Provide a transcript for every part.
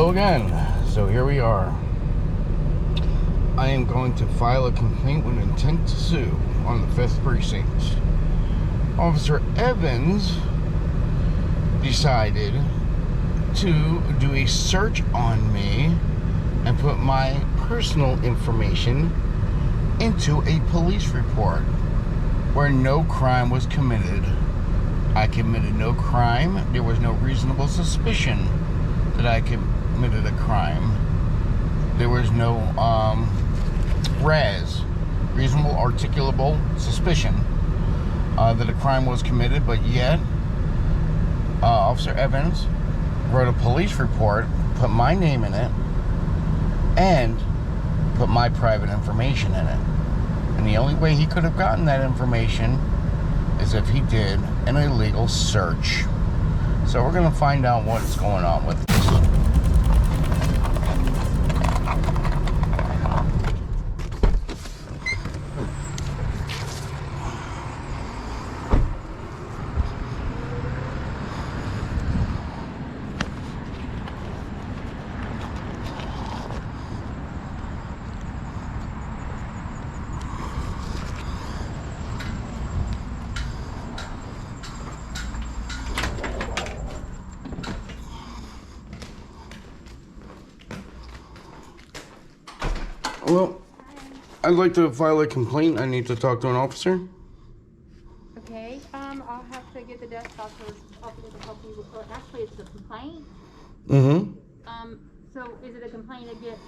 Hello again. So here we are. I am going to file a complaint with intent to sue on the 5th precinct. Officer Evans decided to do a search on me and put my personal information into a police report where no crime was committed. I committed no crime. There was no reasonable suspicion that I committed a crime. There was no reasonable articulable suspicion that a crime was committed, but yet Officer Evans wrote a police report, put my name in it, and put my private information in it. And the only way he could have gotten that information is if he did an illegal search. So we're going to find out what's going on with this. Well, I'd like to file a complaint. I need to talk to an officer. Okay, I'll have to get the desk officer to help you with, actually it's a complaint. Mm-hmm. So is it a complaint against,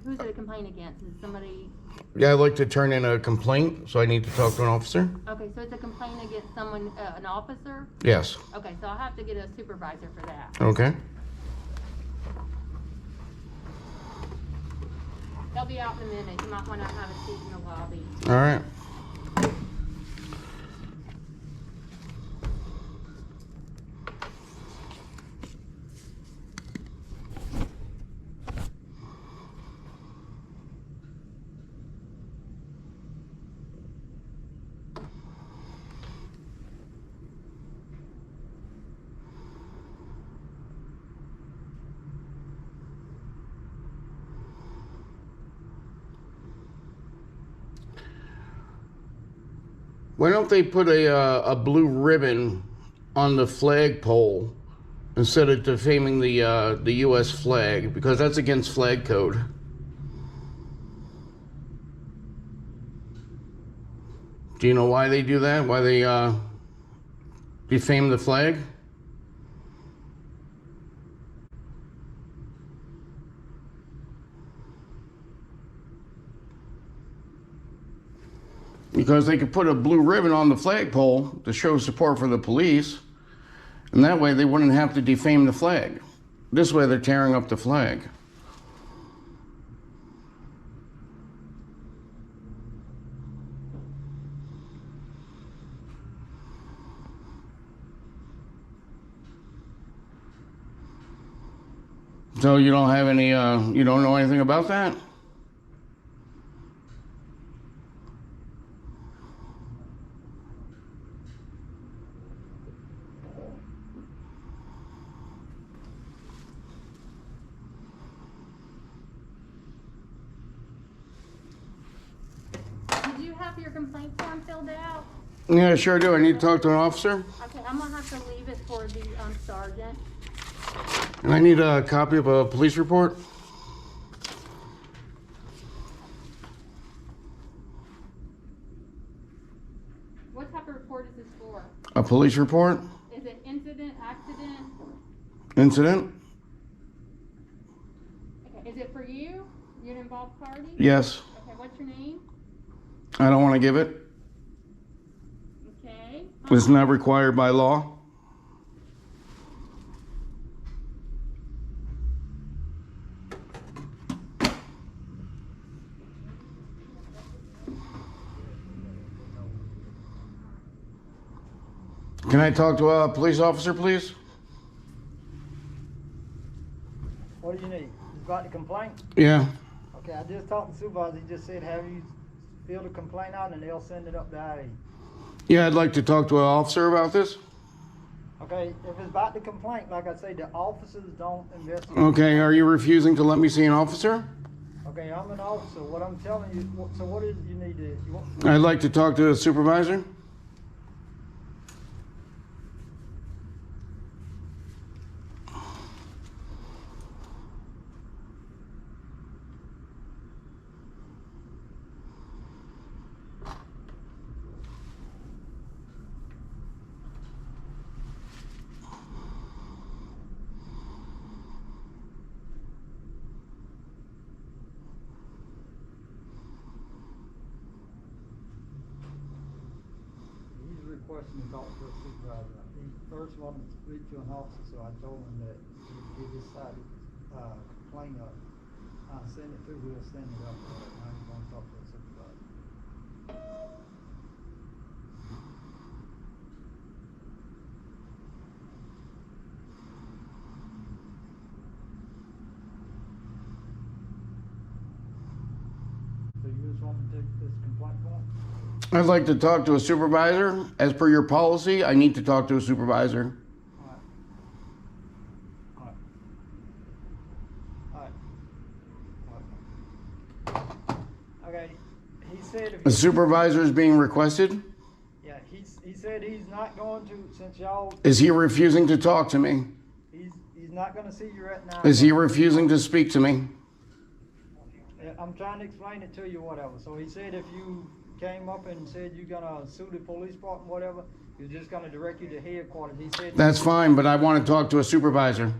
who's it a complaint against? Is somebody? Yeah, I'd like to turn in a complaint, so I need to talk to an officer. Okay, so it's a complaint against someone, an officer? Yes. Okay, so I'll have to get a supervisor for that. Okay. They'll be out in a minute. You might want to have a seat in the lobby. All right. Why don't they put a blue ribbon on the flagpole instead of defaming the U.S. flag, because that's against flag code. Do you know why they do that? Why they defame the flag? Because they could put a blue ribbon on the flagpole to show support for the police, and that way they wouldn't have to defame the flag. This way they're tearing up the flag. So you don't have any, you don't know anything about that? Did you have your complaint form filled out? Yeah, sure do. I need to talk to an officer. Okay, I'm gonna have to leave it for the sergeant. And I need a copy of a police report. What type of report is this for? A police report? Is it incident, accident? Incident? Okay, is it for you? You're an involved party? Yes. Okay, what's your name? I don't want to give it. Okay. It's not required by law. Can I talk to a police officer, please? What do you need? You got the complaint? Yeah. Okay, I just talked to the supervisor. He just said have you fill the complaint out and they'll send it up to IE. Yeah, I'd like to talk to an officer about this. Okay, if it's about the complaint, like I say, the officers don't investigate. Okay, are you refusing to let me see an officer? Okay, I'm an officer. What I'm telling you, so what is it you need to, you want? I'd like to talk to a supervisor. He's requesting to talk to a supervisor. He first wanted to speak to an officer, so I told him that if he decided, complain up, send it through, we'll send it up. Now he's gonna talk to a supervisor. So you just want to take this complaint form? I'd like to talk to a supervisor. As per your policy, I need to talk to a supervisor. Alright. Alright. Alright. Okay, he said if A you, supervisor is being requested. yeah, he said he's not going to, since y'all, Is he refusing to talk to me? he's not gonna see you right now. Is he refusing to speak to me? Yeah, I'm trying to explain it to you, whatever. So he said if you came up and said you're gonna sue the police department, whatever, he's just gonna direct you to headquarters. He said. That's fine, but I want to talk to a supervisor.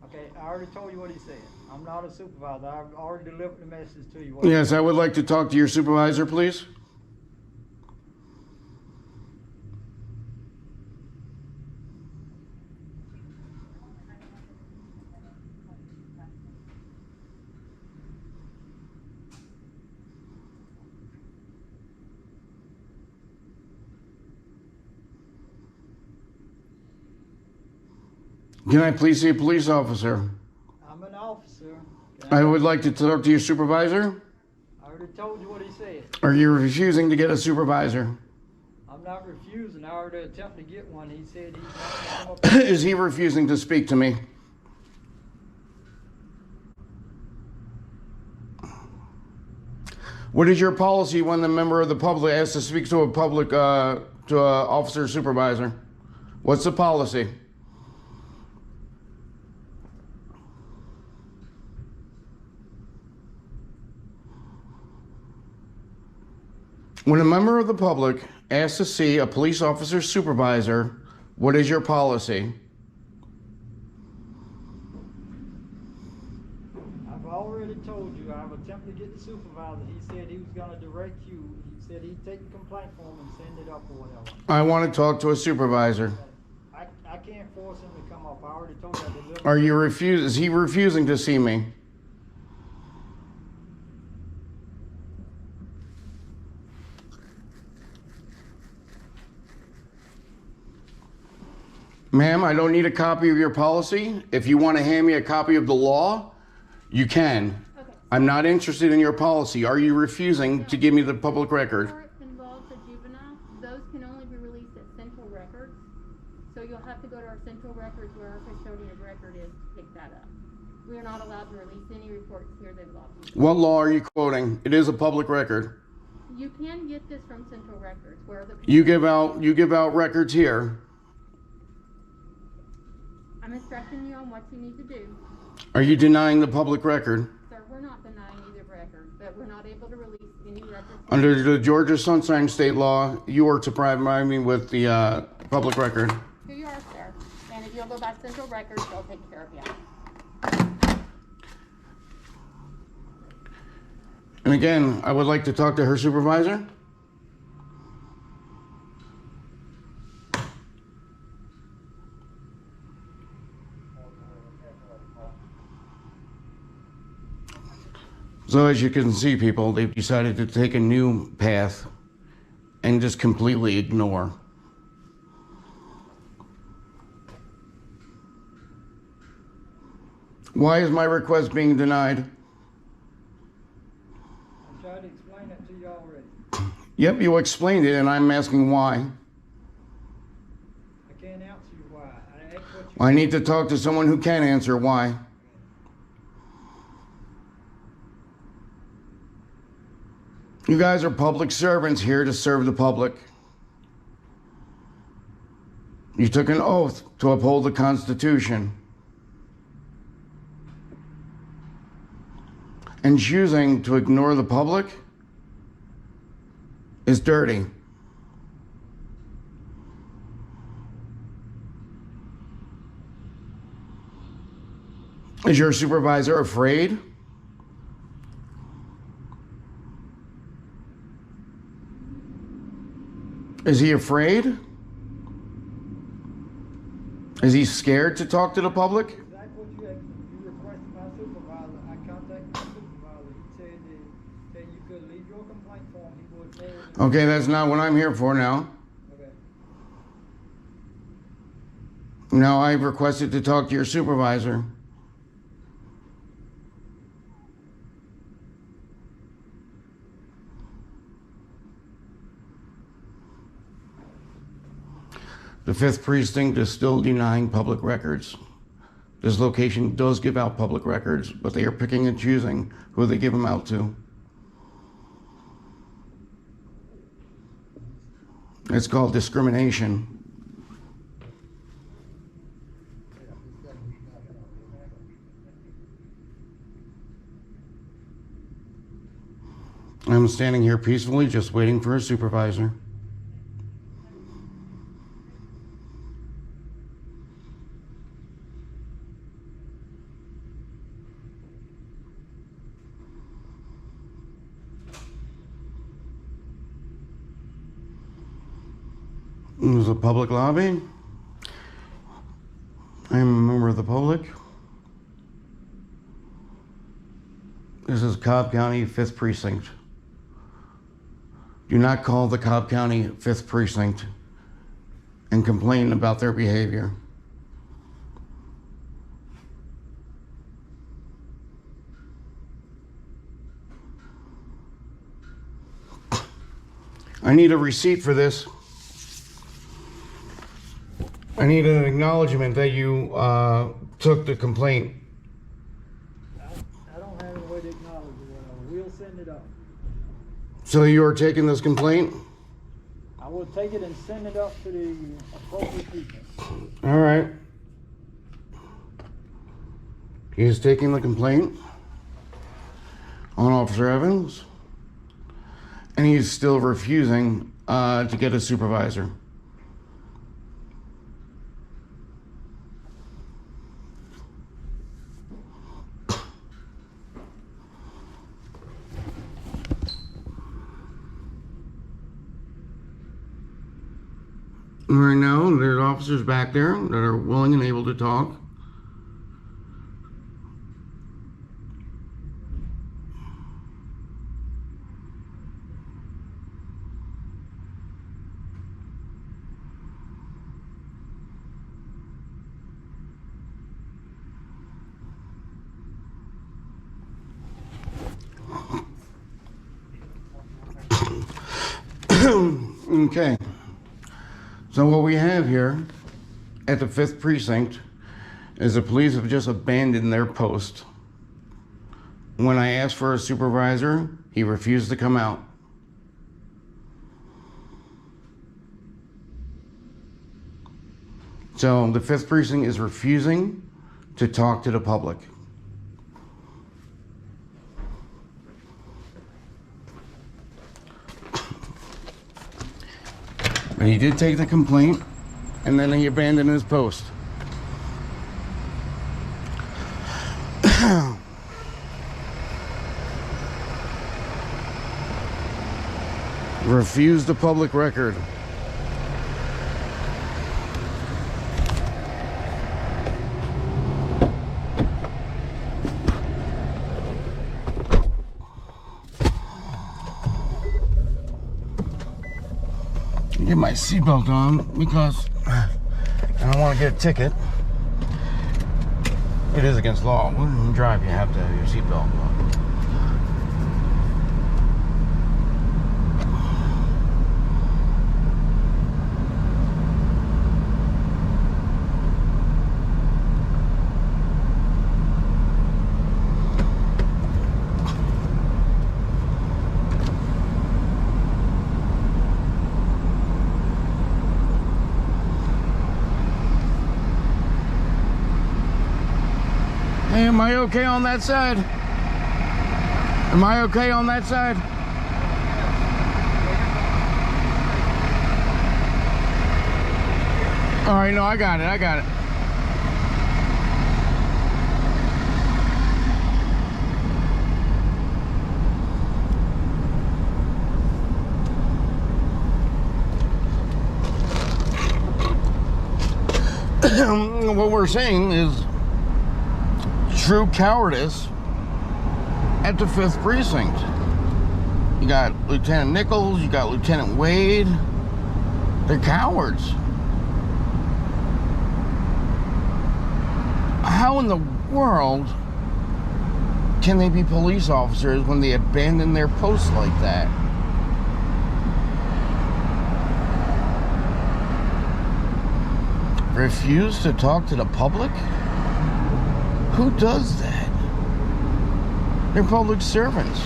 Okay, I already told you what he said. I'm not a supervisor. I've already delivered the message to you. Yes, I would like to talk to your supervisor, please. Can I please see a police officer? I'm an officer. I would like to talk to your supervisor. I already told you what he said. Are you refusing to get a supervisor? I'm not refusing. I already attempted to get one. He said he's not gonna come up. Is he refusing to speak to me? What is your policy when the member of the public asks to speak to a public, to a officer or supervisor? What's the policy? When a member of the public asks to see a police officer or supervisor, what is your policy? I've already told you. I've attempted to get the supervisor. He said he was gonna direct you. He said he'd take the complaint form and send it up or whatever. I want to talk to a supervisor. I can't force him to come up. I already told you I delivered. Are you is he refusing to see me? Ma'am, I don't need a copy of your policy. If you want to hand me a copy of the law, you can. Okay. I'm not interested in your policy. Are you refusing to give me the public record? Report involves a juvenile. Those can only be released at central records. So you'll have to go to our central records where our custodian of record is to pick that up. We are not allowed to release any reports here that involve juvenile. What law are you quoting? It is a public record. You can get this from central records where the. You give out records here. I'm instructing you on what you need to do. Are you denying the public record? Sir, we're not denying either record, but we're not able to release any records. Under the Georgia Sunshine State law, you are to provide me with the public record. Here you are, sir. And if you'll go by central records, they'll take care of you. And again, I would like to talk to her supervisor. So as you can see, people, they've decided to take a new path and just completely ignore. Why is my request being denied? I tried to explain it to you already. Yep, you explained it, and I'm asking why. I can't answer you why. I need to talk to someone who can answer why. You guys are public servants here to serve the public. You took an oath to uphold the Constitution. And choosing to ignore the public is dirty. Is your supervisor afraid? Is he afraid? Is he scared to talk to the public? Exactly what you requested my supervisor. I contacted my supervisor. He said that you could leave your complaint form. He would forward it. Okay, that's not what I'm here for now. Okay. Now I've requested to talk to your supervisor. The 5th Precinct is still denying public records. This location does give out public records, but they are picking and choosing who they give them out to. It's called discrimination. I'm standing here peacefully, just waiting for a supervisor. There's a public lobby. I am a member of the public. This is Cobb County 5th Precinct. Do not call the Cobb County 5th Precinct and complain about their behavior. I need a receipt for this. I need an acknowledgement that you took the complaint. I don't have a way to acknowledge it. We'll send it up. So you are taking this complaint? I will take it and send it up to the appropriate people. All right. He's taking the complaint on Officer Evans, and he's still refusing to get a supervisor. Right now, there's officers back there that are willing and able to talk. Okay. So what we have here at the 5th Precinct is the police have just abandoned their post. When I asked for a supervisor, he refused to come out. So the 5th Precinct is refusing to talk to the public. But he did take the complaint, and then he abandoned his post. Refused the public record. Get my seatbelt on because I don't want to get a ticket. It is against law. When you drive, you have to have your seatbelt on. Am I okay on that side? Am I okay on that side? All right, no, I got it. I got it. What we're saying is true cowardice at the 5th precinct. You got Lieutenant Nichols, you got Lieutenant Wade. They're cowards. How in the world can they be police officers when they abandon their posts like that? Refuse to talk to the public? Who does that? They're public servants.